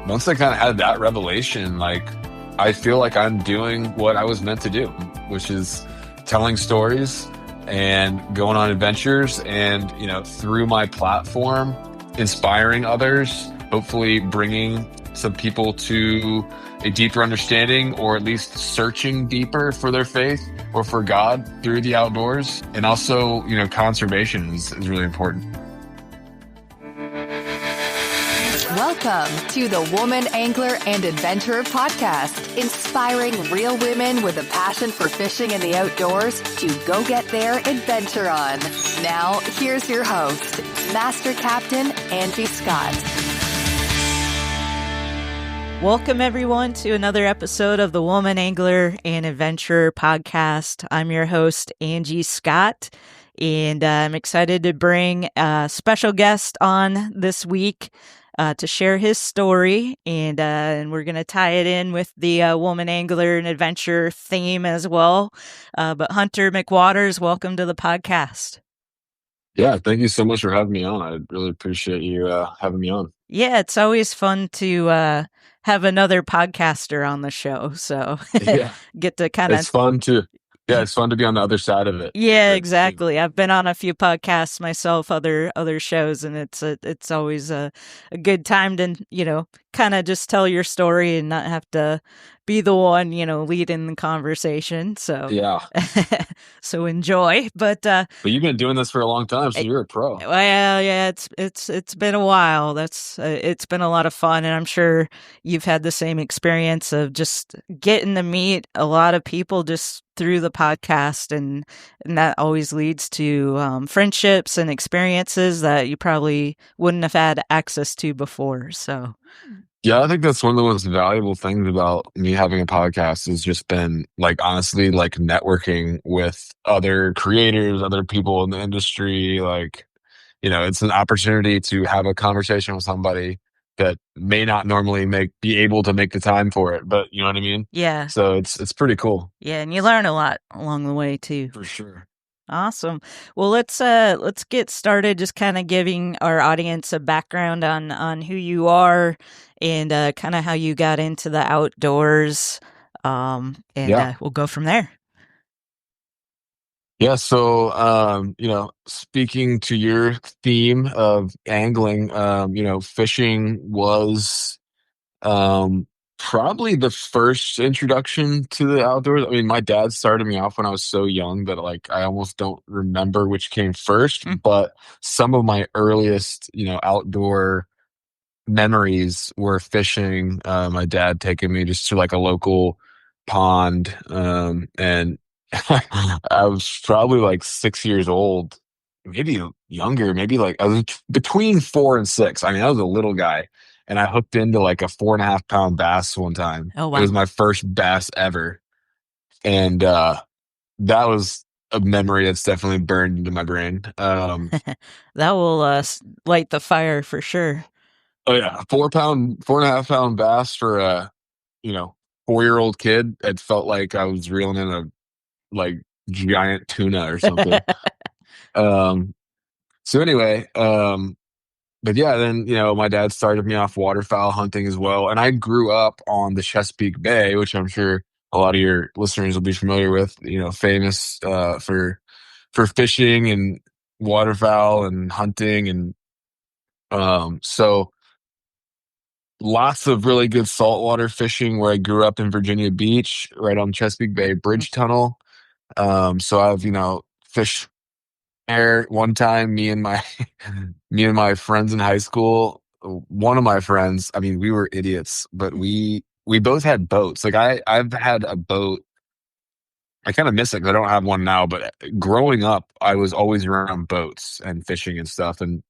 once I kind of had that revelation, like, I feel like I'm doing what I was meant to do, which is telling stories and going on adventures and, through my platform, inspiring others, hopefully bringing some people to a deeper understanding, or at least searching deeper for their faith or for God through the outdoors. And also, conservation is really important. Welcome to the Woman Angler and Adventurer podcast, inspiring real women with a passion for fishing and the outdoors to go get their adventure on. Now, here's your host, Master Captain Angie Scott. Welcome, everyone, to another episode of the Woman Angler and Adventurer podcast. I'm your host, Angie Scott, and I'm excited to bring a special guest on this week to share his story, and we're going to tie it in with the Woman Angler and Adventure theme as well. But Hunter McWaters, welcome to the podcast. Yeah, thank you so much for having me on. I really appreciate you having me on. Yeah, it's always fun to have another podcaster on the show. So Yeah, get to kind of... it's fun to be on the other side of it. Yeah, exactly. I've been on a few podcasts myself, other shows, and it's always a good time to, kind of just tell your story and not have to be the one, leading the conversation. So yeah. So enjoy. But you've been doing this for a long time, so you're a pro. Well, yeah, it's been a while. It's been a lot of fun, and I'm sure you've had the same experience of just getting to meet a lot of people just through the podcast, and that always leads to friendships and experiences that you probably wouldn't have had access to before. So yeah, I think that's one of the most valuable things about me having a podcast has just been, like, honestly, like, networking with other creators, other people in the industry. Like, it's an opportunity to have a conversation with somebody that may not normally be able to make the time for it, but you know what I mean? yeah. So it's pretty cool. Yeah, and you learn a lot along the way too. For sure. Awesome. Well, let's get started just kind of giving our audience a background on who you are and kind of how you got into the outdoors. We'll go from there. Yeah, so speaking to your theme of angling, fishing was probably the first introduction to the outdoors. I mean, my dad started me off when I was so young that, like, I almost don't remember which came first, but some of my earliest, outdoor memories were fishing. My dad taking me just to, like, a local pond, and I was probably like 6 years old, maybe younger, maybe like I was between 4 and 6. I mean, I was a little guy. And I hooked into like a 4.5 pound bass one time. Oh, wow. It was my first bass ever. And that was a memory that's definitely burned into my brain. That will light the fire for sure. Oh yeah, 4.5 pound bass for a 4-year-old kid. It felt like I was reeling in a like giant tuna or something. So anyway, but yeah, then, my dad started me off waterfowl hunting as well. And I grew up on the Chesapeake Bay, which I'm sure a lot of your listeners will be familiar with, famous for fishing and waterfowl and hunting. And so lots of really good saltwater fishing where I grew up in Virginia Beach, right on Chesapeake Bay Bridge Tunnel. So I've, fished there one time, me and my friends in high school. One of my friends, I mean, we were idiots, but we both had boats. Like, I've had a boat. I kind of miss it because I don't have one now, but growing up, I was always around boats and fishing and stuff. And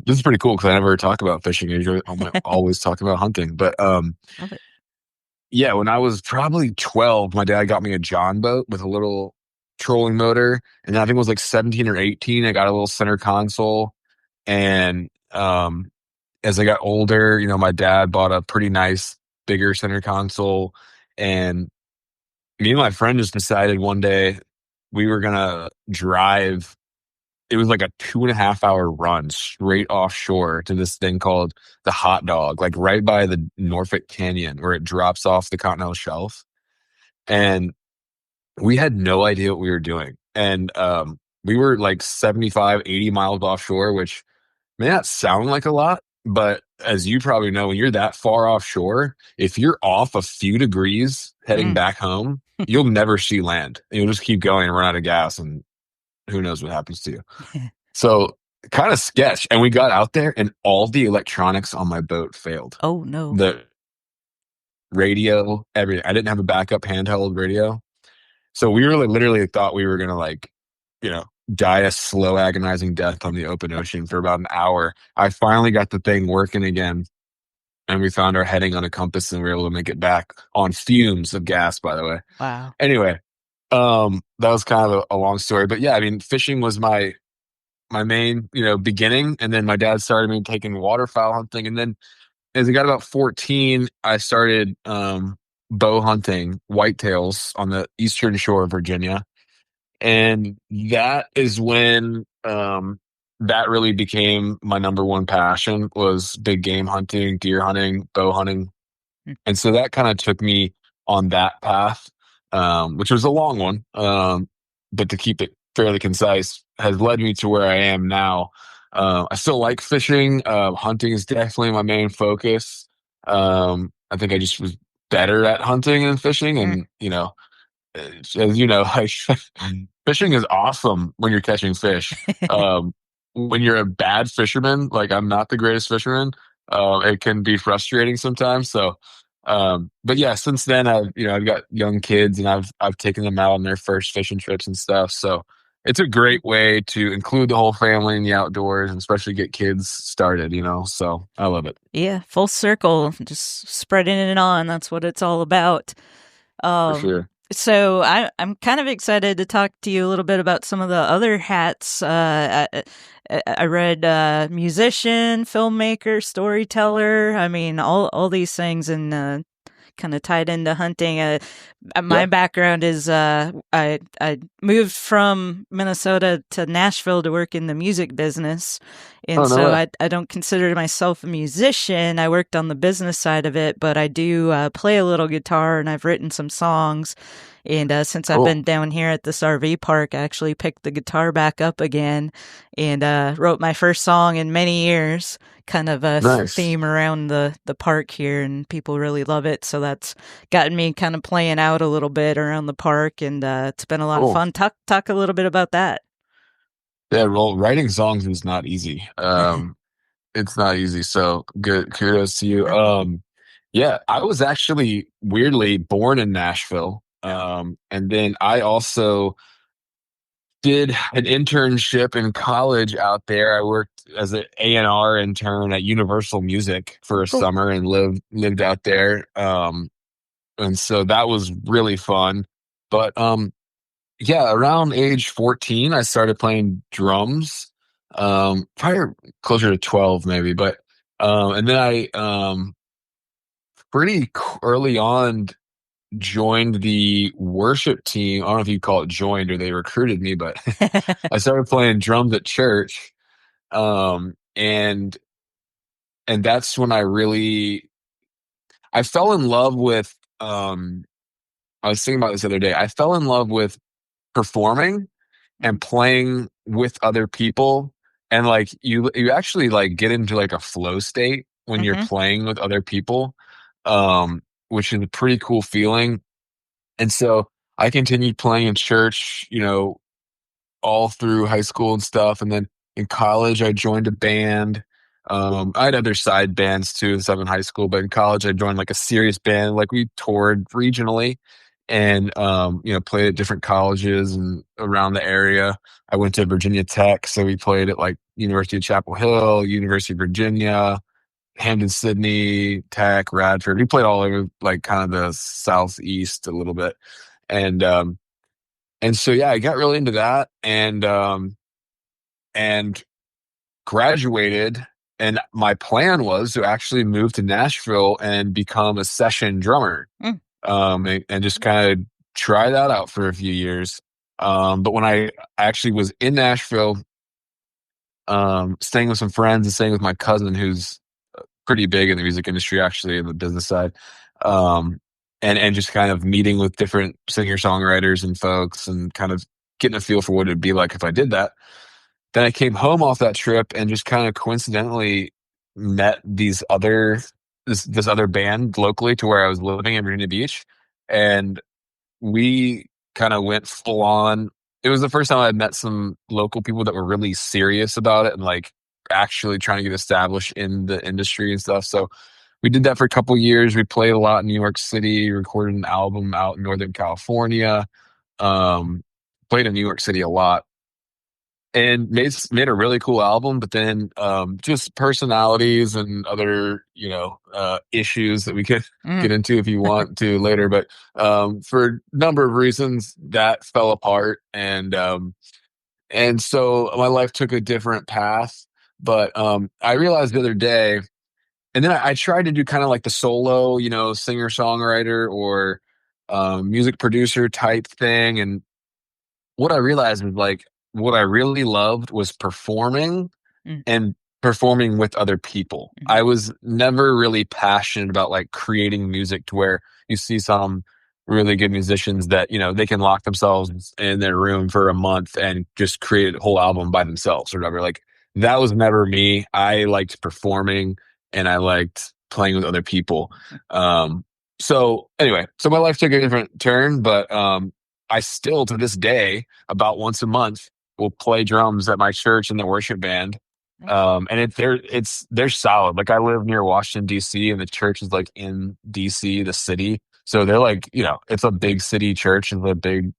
this is pretty cool because I never talk about fishing. Usually I'm always talking about hunting. But yeah, when I was probably 12, my dad got me a John boat with a little trolling motor, and I think it was like 17 or 18. I got a little center console, and as I got older, my dad bought a pretty nice bigger center console, and me and my friend just decided one day we were gonna drive it was like a 2.5 hour run straight offshore to this thing called the Hot Dog, like right by the Norfolk Canyon where it drops off the continental shelf. And we had no idea what we were doing. And we were like 75, 80 miles offshore, which may not sound like a lot, but as you probably know, when you're that far offshore, if you're off a few degrees heading Mm. back home, you'll never see land. You'll just keep going and run out of gas, and who knows what happens to you. So kind of sketch. And we got out there, and all the electronics on my boat failed. Oh no. The radio, everything. I didn't have a backup handheld radio. So we really literally thought we were gonna like, you know, die a slow, agonizing death on the open ocean for about an hour. I finally got the thing working again, and we found our heading on a compass, and we were able to make it back on fumes of gas, by the way. Wow. Anyway, that was kind of a long story. But yeah, I mean, fishing was my main, beginning, and then my dad started me taking waterfowl hunting, and then as I got about 14, I started bow hunting whitetails on the eastern shore of Virginia. And that is when that really became my number one passion, was big game hunting, deer hunting, bow hunting. Mm. And so that kind of took me on that path, which was a long one, but to keep it fairly concise, has led me to where I am now. I still like fishing. Hunting is definitely my main focus. I think I just was better at hunting than fishing, Mm. and as you know, like fishing is awesome when you're catching fish. When you're a bad fisherman, like I'm not the greatest fisherman, it can be frustrating sometimes. So, but yeah, since then I've got young kids, and I've taken them out on their first fishing trips and stuff. So it's a great way to include the whole family in the outdoors, and especially get kids started. So I love it Yeah, full circle, just spreading it on. That's what it's all about. for Um, sure. so I'm kind of excited to talk to you a little bit about some of the other hats. I read musician, filmmaker, storyteller. I mean, all these things, and kind of tied into hunting. My Yeah. background is I moved from Minnesota to Nashville to work in the music business, Oh, and no so way. I don't consider myself a musician. I worked on the business side of it, but I do play a little guitar, and I've written some songs. And since I've Cool. been down here at this RV park, I actually picked the guitar back up again and wrote my first song in many years, kind of a Nice. theme around the park here, and people really love it. So that's gotten me kind of playing out a little bit around the park, and it's been a lot of Cool. fun. Talk a little bit about that. Yeah, well, writing songs is not easy. It's not easy. So good. Kudos to you. Yeah, I was actually weirdly born in Nashville. And then I also did an internship in college out there. I worked as an A&R intern at Universal Music for a Cool. summer and lived out there. And so that was really fun. But yeah, around age 14, I started playing drums. Probably closer to 12 maybe, but and then I pretty early on joined the worship team. I don't know if you call it joined or they recruited me, but I started playing drums at church. And that's when I fell in love with I was thinking about this the other day. I fell in love with performing and playing with other people, and like you actually like get into like a flow state when you're Mm-hmm. playing with other people, um which is a pretty cool feeling. And so I continued playing in church, all through high school and stuff. And then in college, I joined a band. I had other side bands too and stuff in high school, but in college, I joined like a serious band. Like we toured regionally and, played at different colleges and around the area. I went to Virginia Tech, so we played at like University of Chapel Hill, University of Virginia, Hampton, Sydney, Tech, Radford. We played all over like kind of the southeast a little bit. And, so yeah, I got really into that and graduated. And my plan was to actually move to Nashville and become a session drummer, Mm. and just kind of try that out for a few years. But when I actually was in Nashville, staying with some friends and staying with my cousin who's pretty big in the music industry, actually, in the business side. Um, and just kind of meeting with different singer-songwriters and folks and kind of getting a feel for what it'd be like if I did that. Then I came home off that trip and just kind of coincidentally met this other band locally to where I was living in Virginia Beach. And we kind of went full on. It was the first time I met some local people that were really serious about it and like actually trying to get established in the industry and stuff. So we did that for a couple years. We played a lot in New York City, recorded an album out in Northern California, um, played in New York City a lot and made a really cool album. But then just personalities and other issues that we could Mm. get into if you want to later. But for a number of reasons, that fell apart, and so my life took a different path. But I realized the other day, and then I tried to do kind of like the solo, singer songwriter or music producer type thing, and what I realized was like what I really loved was performing Mm. and performing with other people. Mhm. I was never really passionate about like creating music to where you see some really good musicians that, they can lock themselves in their room for a month and just create a whole album by themselves or whatever. Like that was never me. I liked performing and I liked playing with other people. So anyway, so my life took a different turn, but I still to this day, about once a month, will play drums at my church in the worship band. Nice. And they're solid. Like I live near Washington D.C. and the church is like in D.C. the city, so they're like it's a big city church and a big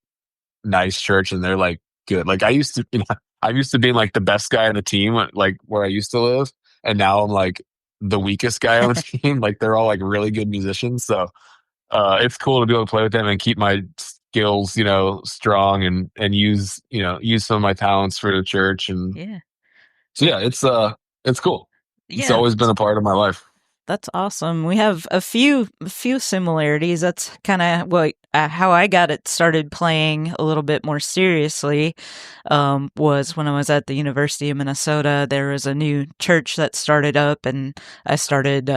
nice church, and they're like good. Like I used to be like the best guy on the team, like where I used to live, and now I'm like the weakest guy on the team. Like they're all like really good musicians, so it's cool to be able to play with them and keep my skills, strong and use some of my talents for the church. And Yeah. so yeah, it's cool. It's Yeah. always been a part of my life. That's awesome. We have a few similarities. That's kind of what how I got it started playing a little bit more seriously. Was when I was at the University of Minnesota. There was a new church that started up, and I started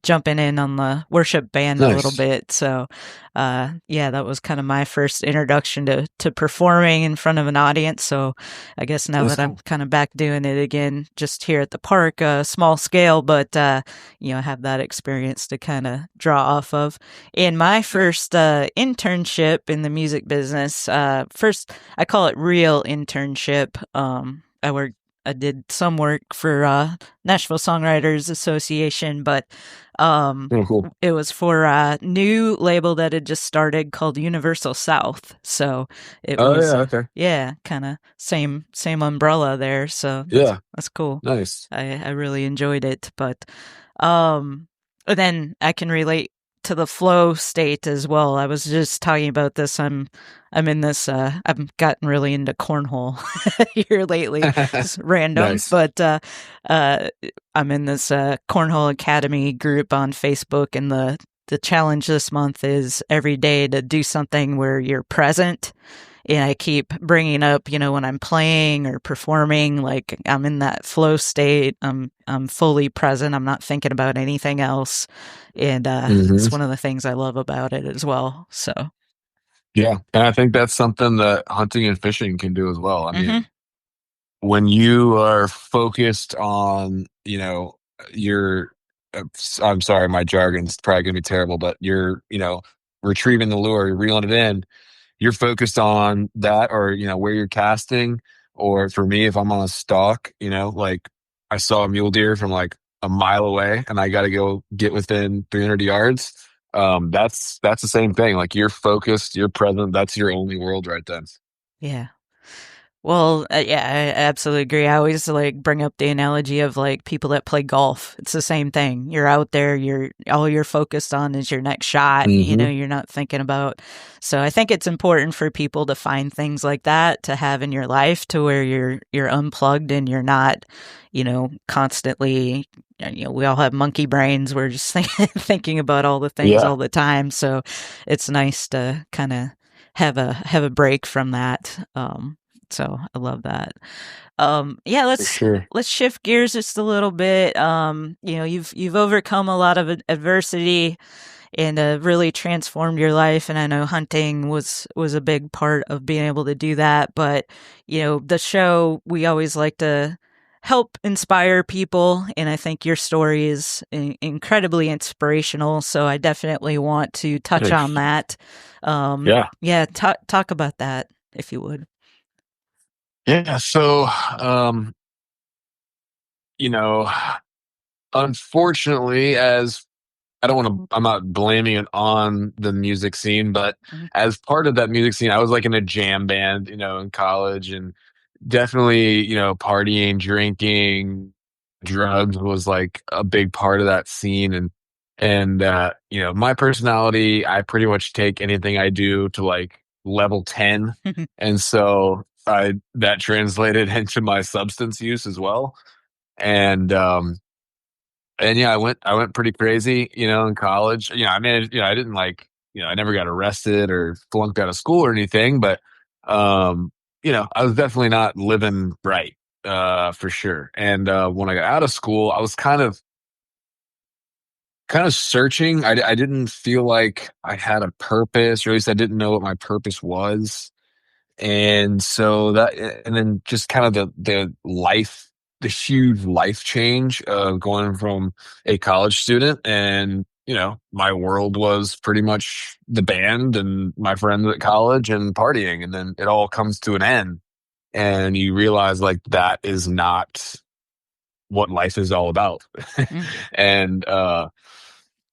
jumping in on the worship band a little Nice. bit. So, yeah, that was kind of my first introduction to performing in front of an audience. So, I guess now That's that I'm cool. kind of back doing it again, just here at the park, small scale, but have that experience to kind of draw off of. In my first internship in the music business, first I call it real internship. I did some work for Nashville Songwriters Association, but Oh, cool. it was for a new label that had just started called Universal South. So it Oh was, yeah. Okay. yeah, kind of same umbrella there. So Yeah. that's cool. Nice. I really enjoyed it, but um, then I can relate to the flow state as well. I was just talking about this. I'm in this. I've gotten really into cornhole here lately. It's random, Nice. but uh, I'm in this cornhole academy group on Facebook, and the challenge this month is every day to do something where you're present. And I keep bringing up, when I'm playing or performing, like I'm in that flow state. I'm fully present. I'm not thinking about anything else, and it's Hmm. one of the things I love about it as well. So, Yeah, and I think that's something that hunting and fishing can do as well. I hmm mean, when you are focused on, your, I'm sorry, my jargon's probably gonna be terrible, but you're, retrieving the lure, you're reeling it in, you're focused on that, or where you're casting. Or for me, if I'm on a stalk, like I saw a mule deer from like a mile away, and I got to go get within 300 yards. That's the same thing. Like you're focused, you're present. That's your only world right then. yeah. Well, yeah, I absolutely agree. I always like bring up the analogy of like people that play golf. It's the same thing. You're out there, you're all you're focused on is your next shot. Hmm. You're not thinking about. So I think it's important for people to find things like that to have in your life to where you're unplugged and you're not, constantly. We all have monkey brains. We're just thinking about all the things Yeah. all the time. So it's nice to kind of have a break from that. So I love that. Yeah, For sure. let's shift gears just a little bit. You've overcome a lot of adversity and really transformed your life. And I know hunting was a big part of being able to do that. But the show, we always like to help inspire people, and I think your story is incredibly inspirational. So I definitely want to touch on Thanks. that. Yeah. Yeah, talk about that if you would. Yeah. So, um, you know, unfortunately, as I don't want to, I'm not blaming it on the music scene, but Mhm. as part of that music scene, I was like in a jam band, in college, and definitely, partying, drinking, drugs was like a big part of that scene. And my personality, I pretty much take anything I do to like level 10. And so that translated into my substance use as well. And, and yeah, I went pretty crazy, in college. I mean, I didn't like, I never got arrested or flunked out of school or anything, but um, I was definitely not living right, for sure. And when I got out of school, I was kind of searching. I didn't feel like I had a purpose, or at least I didn't know what my purpose was. And so that, and then just kind of the huge life change of going from a college student, and my world was pretty much the band and my friends at college and partying, and then it all comes to an end, and you realize like that is not what life is all about. Mm, and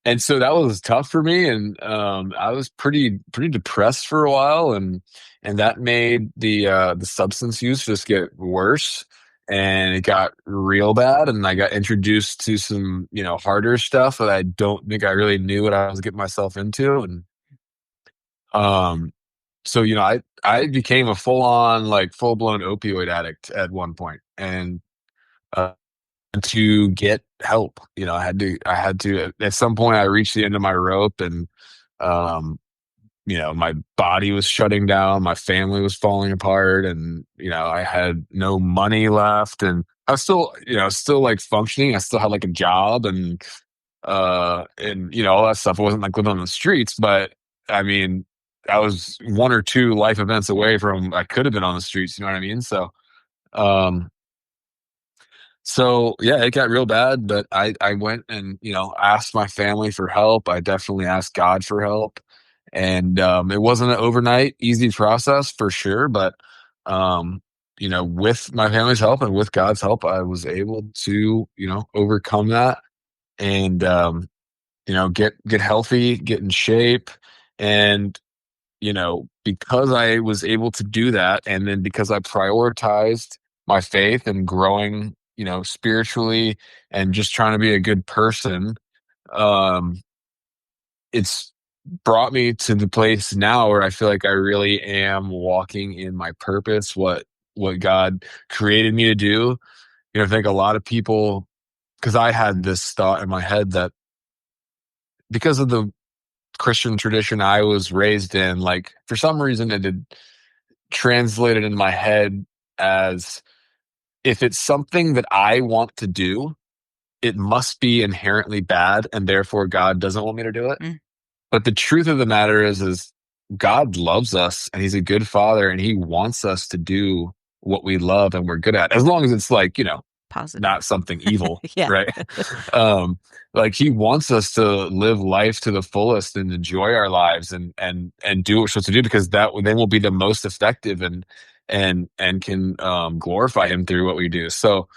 and so that was tough for me, and I was pretty depressed for a while, and that made the substance use just get worse, and it got real bad, and I got introduced to some harder stuff that I don't think I really knew what I was getting myself into. And um so I became a full blown opioid addict at one point, and uh, to get help. I had to at some point I reached the end of my rope, and um my body was shutting down, my family was falling apart, and I had no money left, and I was still like functioning. I still had like a job, and all that stuff. I wasn't like living on the streets, but I mean, I was one or two life events away from I could have been on the streets, you know what I mean? Um so yeah, it got real bad, but I went and asked my family for help. I definitely asked God for help, and it wasn't an overnight easy process for sure, but with my family's help and with God's help, I was able to overcome that, and get healthy, get in shape, and because I was able to do that, and then because I prioritized my faith and growing, spiritually, and just trying to be a good person, um, it's brought me to the place now where I feel like I really am walking in my purpose, what God created me to do. I think a lot of people, because I had this thought in my head that because of the Christian tradition I was raised in, like for some reason it had translated in my head as if it's something that I want to do, it must be inherently bad, and therefore God doesn't want me to do it. mm, But the truth of the matter is God loves us, and he's a good father, and he wants us to do what we love and we're good at, as long as it's like, positive. not something evil, Yeah. right? um like he wants us to live life to the fullest and enjoy our lives, and do what we're supposed to do, because that then will be the most effective, and can glorify him through what we do. So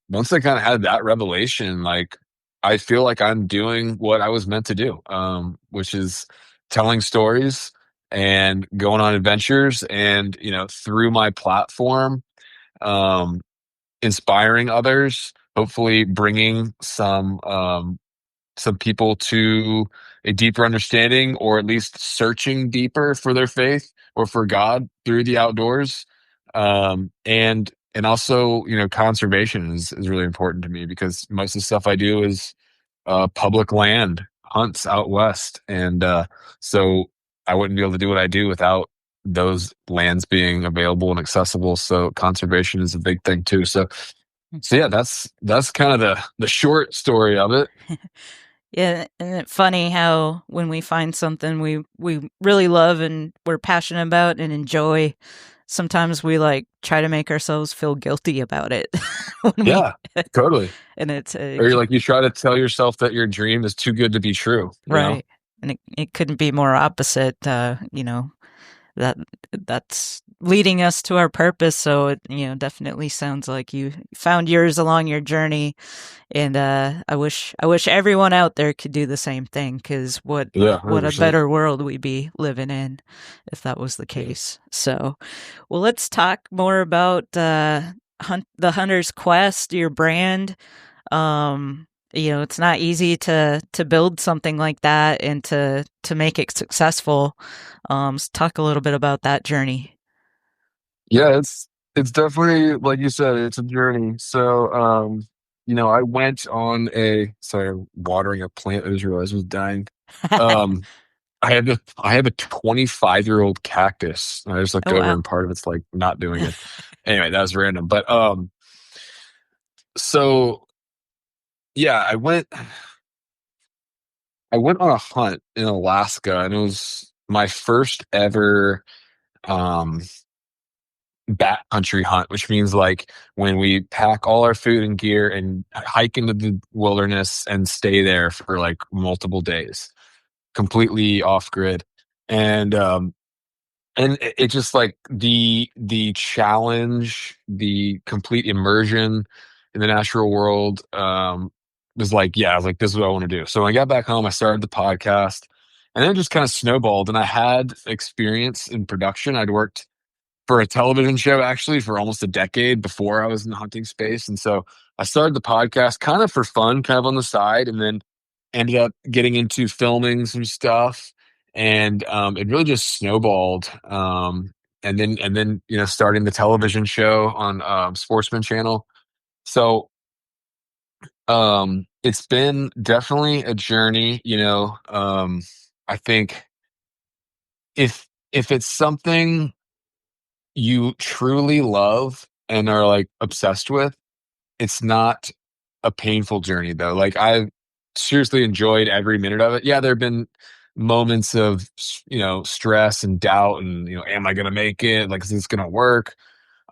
once I kind of had that revelation, like I feel like I'm doing what I was meant to do, which is telling stories and going on adventures, and through my platform, um inspiring others, hopefully bringing some people to a deeper understanding, or at least searching deeper for their faith or for God through the outdoors. And also, conservation is really important to me, because most of the stuff I do is public land hunts out west, and so I wouldn't be able to do what I do without those lands being available and accessible. So conservation is a big thing too. So yeah, that's kind of the short story of it. Yeah, and it's funny how when we find something we really love and we're passionate about and enjoy, sometimes we like try to make ourselves feel guilty about it when we Yeah, totally. and it's Or you're like, you try to tell yourself that your dream is too good to be true, you know? right, and it couldn't be more opposite. You know, that that's leading us to our purpose. So it, you know, definitely sounds like you found yours along your journey. And I wish everyone out there could do the same thing, because Yeah, what a 100%. better world we'd be living in if that was the case. So, well, let's talk more about the Hunter's Quest, your brand. You know, it's not easy to build something like that and to make it successful. So talk a little bit about that journey. Yeah, it's definitely like you said, it's a journey. So, I went on a sorry, I'm watering a plant. I just realized it was dying. Um, I have a 25-year-old cactus. And I just looked Oh over wow. and part of it's like not doing it. Anyway, that was random. But so yeah, I went on a hunt in Alaska, and it was my first ever um backcountry hunt, which means like when we pack all our food and gear and hike into the wilderness and stay there for like multiple days, completely off grid. And it just like the challenge, the complete immersion in the natural world, was like, yeah, I was like, this is what I want to do. So when I got back home, I started the podcast, and then it just kind of snowballed. And I had experience in production. I'd worked for a television show actually for almost a decade before I was in the hunting space. And so I started the podcast kind of for fun, kind of on the side, and then ended up getting into filming some stuff. And it really just snowballed. And then starting the television show on Sportsman Channel. So it's been definitely a journey. I think if it's something you truly love and are like obsessed with, it's not a painful journey though. Like I've seriously enjoyed every minute of it. Yeah, there have been moments of stress and doubt and am I gonna make it? Like is this gonna work?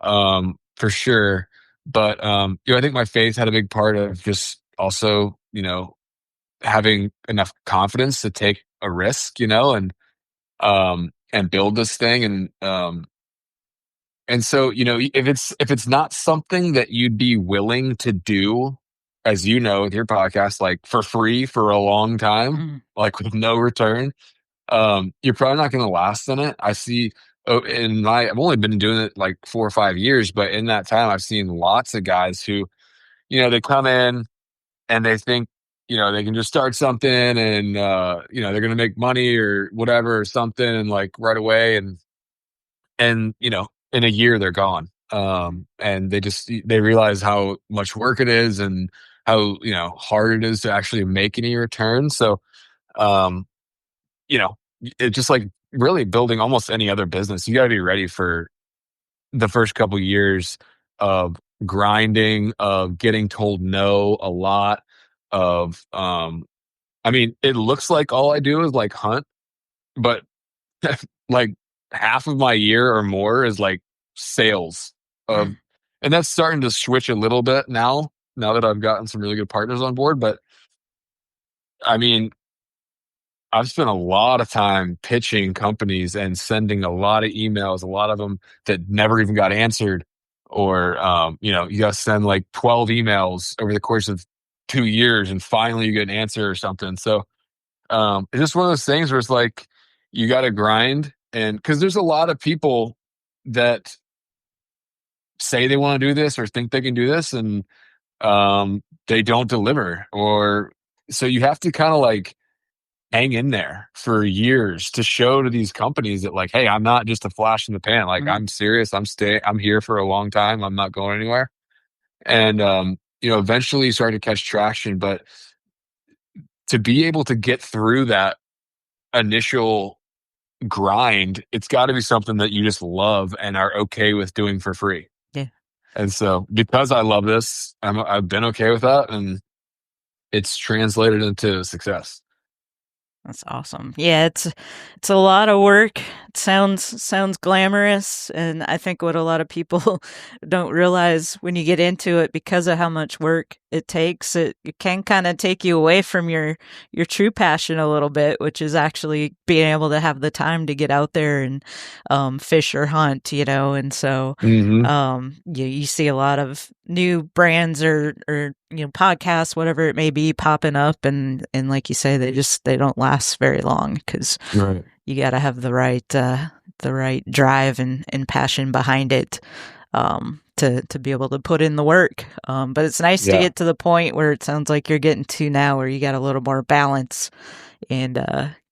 For sure. But I think my faith had a big part of just also, having enough confidence to take a risk, and build this thing. And so, if it's not something that you'd be willing to do, as you know, with your podcast, like for free for a long time, Mm, like with no return, you're probably not going to last in it. I see. Oh, I've only been doing it like 4 or 5 years, but in that time, I've seen lots of guys who, they come in and they think, they can just start something and, they're going to make money or whatever or something and like right away. And in a year they're gone, mm, and they realize how much work it is and how hard it is to actually make any return. So um you know it's just like really building almost any other business. You got to be ready for the first couple years of grinding, of getting told no a lot, of I mean, it looks like all I do is like hunt, but like half of my year or more is like sales of, mm. and that's starting to switch a little bit now that I've gotten some really good partners on board. But I mean, I've spent a lot of time pitching companies and sending a lot of emails, a lot of them that never even got answered. Or, you got to send like 12 emails over the course of 2 years and finally you get an answer or something. So, it's just one of those things where it's like you got to grind, and because there's a lot of people that say they want to do this or think they can do this, and they don't deliver, or so you have to kind of like hang in there for years to show to these companies that like, hey, I'm not just a flash in the pan. Like Mm. I'm serious. I'm here for a long time. I'm not going anywhere. And eventually you start to catch traction, but to be able to get through that initial grind, it's got to be something that you just love and are okay with doing for free. Yeah. And so because I love this, I've been okay with that, and it's translated into success. That's awesome. Yeah, it's a lot of work. It sounds glamorous, and I think what a lot of people don't realize when you get into it, because of how much work it takes, it can kind of take you away from your true passion a little bit, which is actually being able to have the time to get out there and fish or hunt, And so Hmm. you see a lot of new brands or podcasts, whatever it may be, popping up, and like you say, they don't last very long because Right. you got to have the right drive and passion behind it to be able to put in the work. But it's nice to Yeah. get to the point where it sounds like you're getting to now, where you got a little more balance and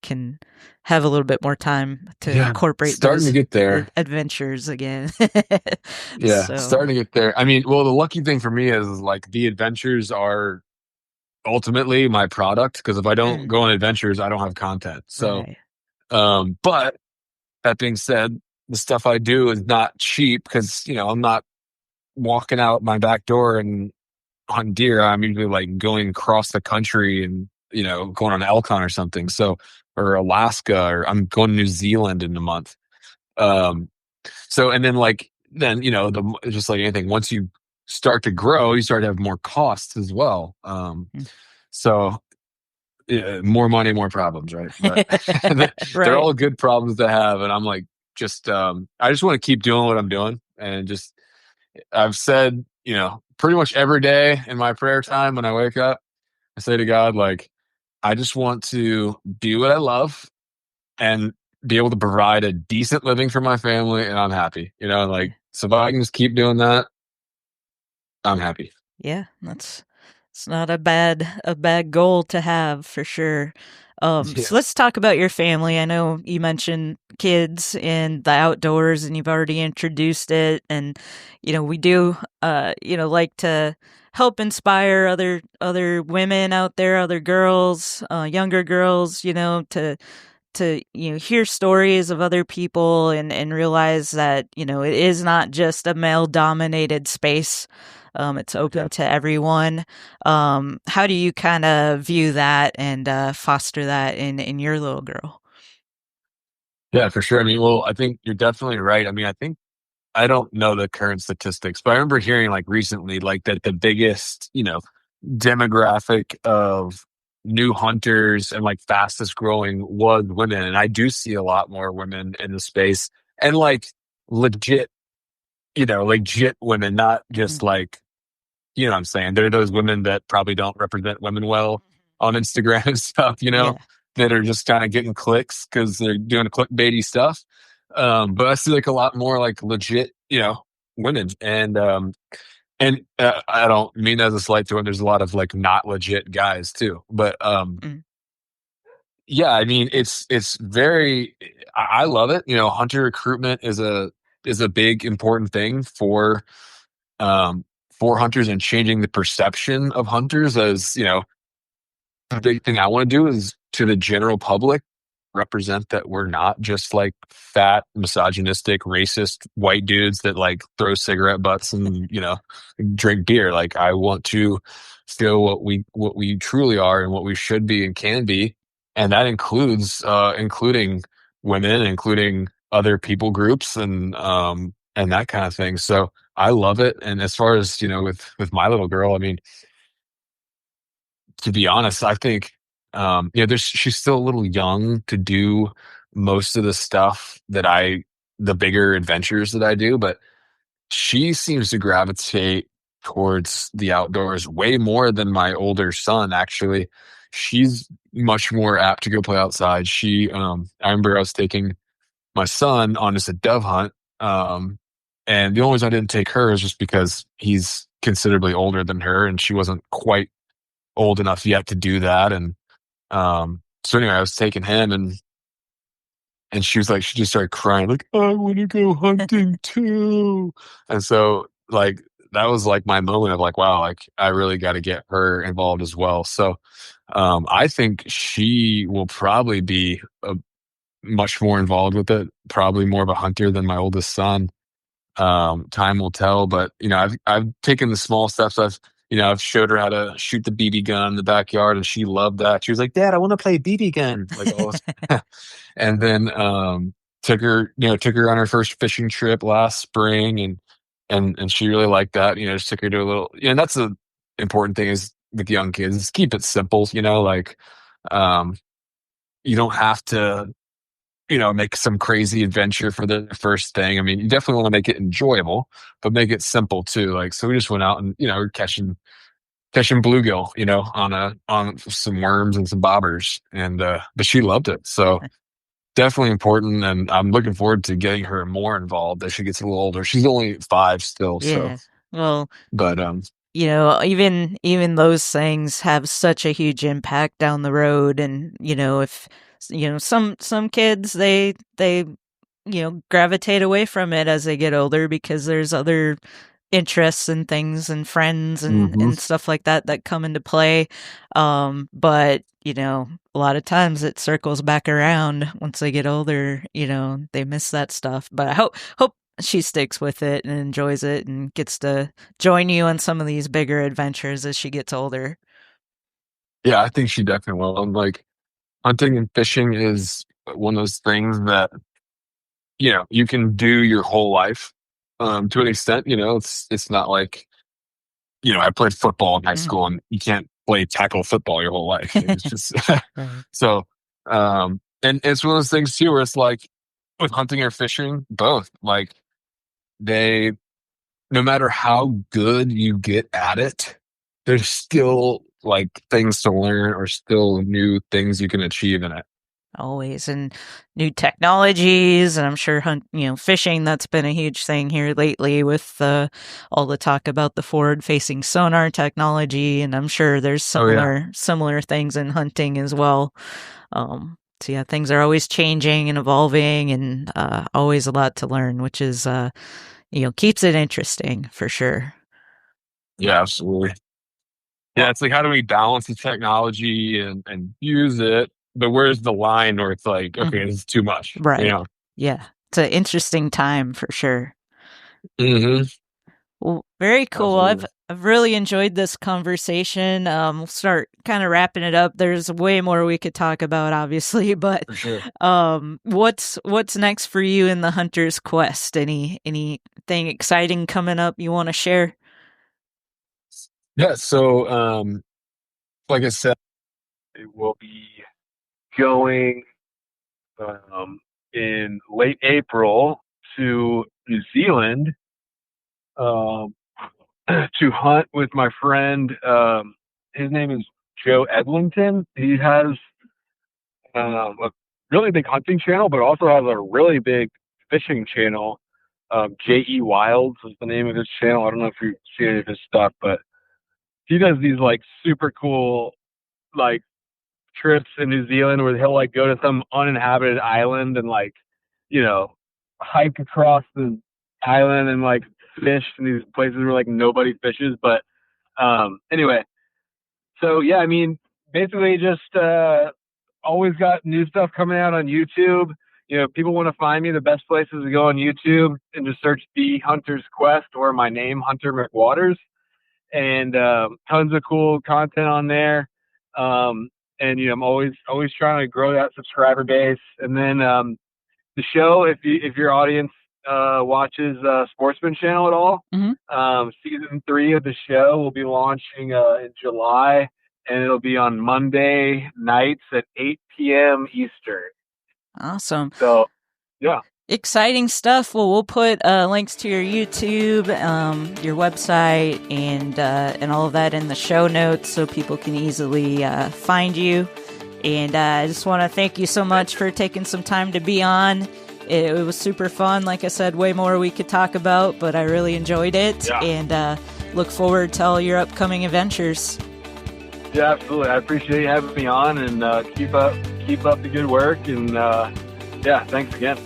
can have a little bit more time to Yeah. incorporate Starting to those get there. adventures again. Yeah. So, Starting to get there. I mean, well, the lucky thing for me is like the adventures are ultimately my product, because if I don't mm, go on adventures, I don't have content. So, right. but that being said, the stuff I do is not cheap because, I'm not walking out my back door and on deer. I'm usually like going across the country and, going on elk hunt or something. So, or Alaska, or I'm going to New Zealand in a month. Um, so, and then just like anything, once you start to grow, you start to have more costs as well. Mm. So yeah, more money, more problems, right? But they're Right. all good problems to have. And I'm like, I just want to keep doing what I'm doing. And just, I've said, pretty much every day in my prayer time when I wake up, I say to God, like, I just want to do what I love and be able to provide a decent living for my family. And I'm happy, Yeah. like, so if I can just keep doing that, I'm happy. Yeah, that's it's not a bad goal to have for sure. Yeah. So let's talk about your family. I know you mentioned kids and the outdoors, and you've already introduced it. And we do, like to help inspire other women out there, other girls, younger girls, to hear stories of other people and realize that it is not just a male dominated space. It's open to everyone. How do you kind of view that and foster that in your little girl? Yeah, for sure. I mean, well, I think you're definitely right. I mean, I don't know the current statistics, but I remember hearing like recently, like that the biggest, demographic of new hunters and like fastest growing was women. And I do see a lot more women in the space, and like legit, legit women, not Mm, just like, what I'm saying? There are those women that probably don't represent women well on Instagram and stuff, yeah. that are just kind of getting clicks because they're doing clickbaity stuff. But I see like a lot more like legit, women. And I don't mean as a slight to it. There's a lot of like not legit guys too. But Mm, yeah, I mean, it's very. I love it. Hunter recruitment is a big important thing um, for hunters, and changing the perception of hunters. As the big thing I want to do is to the general public represent that we're not just like fat, misogynistic, racist white dudes that like throw cigarette butts and drink beer. Like, I want to feel what we truly are and what we should be and can be, and that includes including women, including other people groups, and that kind of thing. So I love it. And as far as with my little girl, I mean, to be honest, I think she's still a little young to do most of the stuff the bigger adventures that I do, but she seems to gravitate towards the outdoors way more than my older son, actually. She's much more apt to go play outside. I remember I was taking my son on just a dove hunt. And the only reason I didn't take her is just because he's considerably older than her, and she wasn't quite old enough yet to do that. And so anyway, I was taking him, and she was like, she just started crying, like, I want to go hunting too. And so like that was like my moment of like, wow, like I really got to get her involved as well. So I think she will probably be much more involved with it, probably more of a hunter than my oldest son. Time will tell, but I've taken the small steps. I've showed her how to shoot the BB gun in the backyard, and she loved that. She was like, "Dad, I want to play BB gun." Like all this. And then took her on her first fishing trip last spring, and she really liked that. Just took her to a little. And that's the important thing is with young kids is keep it simple. Like um, you don't have to make some crazy adventure for the first thing. I mean, you definitely want to make it enjoyable, but make it simple too. Like, so we just went out and, we're catching bluegill, on some worms and some bobbers. And, but she loved it. So definitely important. And I'm looking forward to getting her more involved as she gets a little older. She's only 5 still. So, Yeah. Well, but, even those things have such a huge impact down the road. And, if, some kids, they gravitate away from it as they get older because there's other interests and things and friends and stuff like that come into play. But, a lot of times it circles back around once they get older, they miss that stuff. But I hope she sticks with it and enjoys it and gets to join you on some of these bigger adventures as she gets older. yeah, I think she definitely will. And like hunting and fishing is one of those things that, you can do your whole life. To an extent, it's not like, I played football in high school and you can't play tackle football your whole life. It's just, Right. so, and it's one of those things too, where it's like with hunting or fishing, both like no matter how good you get at it, there's still like things to learn or still new things you can achieve in it. Always, and new technologies, and I'm sure fishing, that's been a huge thing here lately with all the talk about the forward-facing sonar technology, and I'm sure there's similar things in hunting as well. So yeah, things are always changing and evolving, and always a lot to learn, which is keeps it interesting for sure. Yeah, absolutely. Yeah, it's like how do we balance the technology and use it? But where's the line where it's like, okay, this is too much, right? Yeah, it's an interesting time for sure. Mm-hmm. Well, very cool. Absolutely. I've really enjoyed this conversation. We'll start kind of wrapping it up. There's way more we could talk about, obviously, but For sure. What's next for you in the hunter's quest? Anything exciting coming up you want to share? Yeah, so like I said, it will be going in late April to New Zealand to hunt with my friend. His name is Joe Edlington. He has a really big hunting channel, but also has a really big fishing channel. J.E. Wilds is the name of his channel. I don't know if you've seen any of his stuff, but he does these like super cool like trips in New Zealand where he'll like go to some uninhabited island and like, hike across the island and like fish in these places where like nobody fishes. But anyway, so yeah, I mean, basically just always got new stuff coming out on YouTube. If people want to find me, the best place is to go on YouTube and just search The Hunter's Quest or my name, Hunter McWaters, and tons of cool content on there. And I'm always trying to grow that subscriber base. And then the show, if your audience watches Sportsman Channel at all, season 3 of the show will be launching in July, and it'll be on Monday nights at 8 p.m. Eastern. Awesome. So, yeah. Exciting stuff. Well, we'll put links to your YouTube, your website, and all of that in the show notes so people can easily find you. And I just want to thank you so much for taking some time to be on. It was super fun. Like I said, way more we could talk about, but I really enjoyed it. Yeah. And look forward to all your upcoming adventures. Yeah, absolutely. I appreciate you having me on, and keep up the good work. And yeah, thanks again.